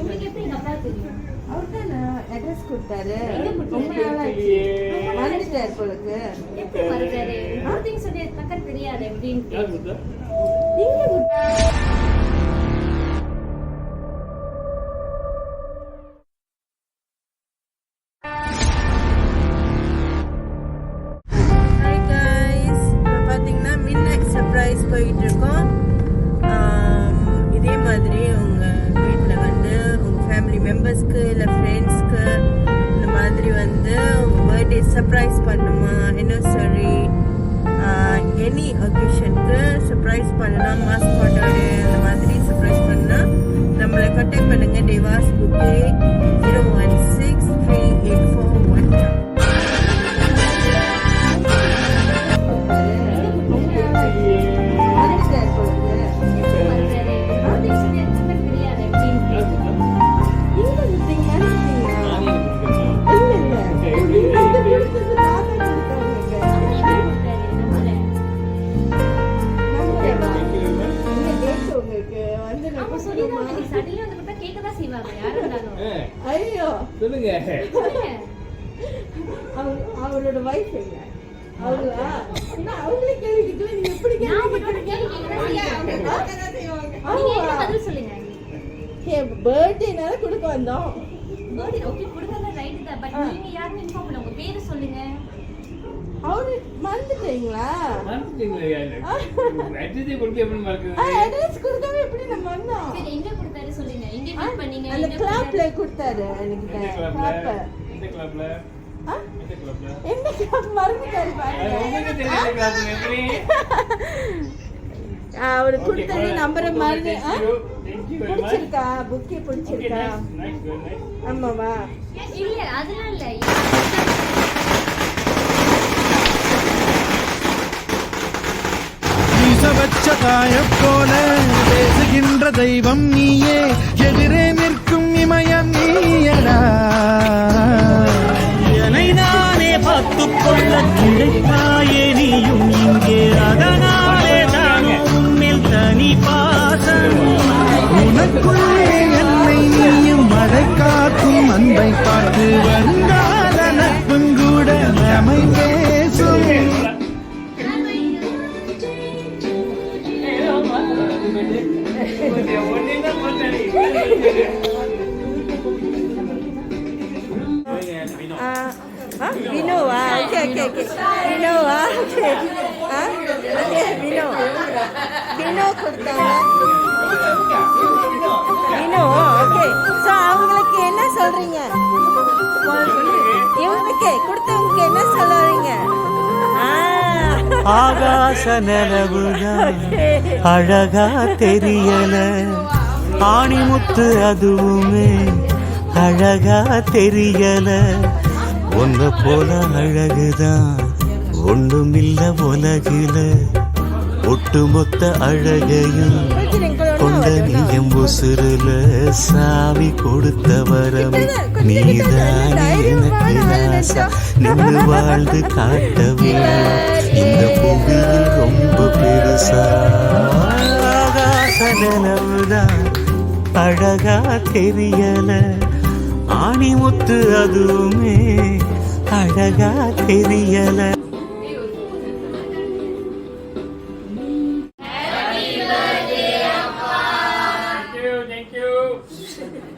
உங்களுக்கு எப்படி எங்க அப்பா தெரியும்? அவர் தானே அட்ரஸ் கொடுத்தாரு. எங்க ரொம்ப கொடுத்தாரு? நாளாச்சு. வந்துட்டார் போலுக்கு. எப்படி வருதாரு? இன்னொருத்தையும் சொல்லி பக்கம் தெரியாது எப்படின்னு. நீங்க போயிட்டு இருக்கோம். இதே மாதிரி உங்கள் வீட்டில் வந்து உங்கள் ஃபேமிலி மெம்பர்ஸ்க்கு இல்லை ஃப்ரெண்ட்ஸ்க்கு இந்த மாதிரி வந்து பர்த்டே சர்ப்ரைஸ் பண்ணுமா, anniversary எனி ஒகேஷனுக்கு சர்ப்ரைஸ் பண்ணலாம், மாஸ்க் போட்டோடு இந்த மாதிரி சர்ப்ரைஸ் பண்ணால் நம்மளை கான்டாக்ட் பண்ணுங்க. தேவாஸ் புக்கே 0163841. அவரோட வைஃப் எங்க? அவங்களா? அவங்களே கேள்வி கேட்கல, நீங்க எப்படி பர்த்டேனால கொடுக்க வந்தோம். அவரு மறந்துட்டீங்களா? அட்ரஸ் கொடுக்காம எப்படி நம்ம வந்தோம்? அந்த கிளப்ல கொடுத்தாரு. எனக்கு கிளப்ல என்ன கிளப் மறந்துட்டாரு பாருங்க. அவரு கொடுத்தது நம்பரை மறந்து. பிடிச்சிருக்கா? புக்கே பிடிச்சிருக்கா? ஆமாவா? இல்ல அதெல்லாம் இல்ல. வச்ச காய போல பேசுகின்ற தெய்வம் நீயே, எதிரே நிற்கும் இமயம் நீயடா. என்னை நானே பார்த்துக் கொள்ள கிடைத்தாயே நீயும் இங்கே, அதனாலே தானும் உன்னில் தனி பாசம். உனக்குள்ளே என்னை நீயும் மழை காக்கும் அன்பை பார்த்து வருங்கால நட்பும் கூட நம்மை பேசும். வினோவா? ஓகே ஓகே ஓகே வினோவா? ஓகே ஓகே வினோ வினோ கொடுத்தாங்க. வினோ ஓகே. ஸோ அவங்களுக்கு என்ன சொல்றீங்க? இவங்களுக்கு கொடுத்தவங்களுக்கு என்ன சொல்றீங்க? ஆகாச நிலவுதான் அழகா தெரியல, ஆணிமுத்து அதுவுமே அழகா தெரியல. ஒன்ன போல அழகுதான் ஒண்ணுமில்ல உலகில, ஒட்டுமொத்த அழகையும் கொண்ட நீயம் உசுருல சாமி கொடுத்த வரம் நீதானே எனக்கு ராசா. நின்று வாழ்ந்து காட்டவே இந்த புவியில் ரொம்ப பெருசா. ஆகாச நிலவுதான் அழகா தெரியல, ஆணிமுத்து அதுவுமே அழகா தெரியல. Thank you.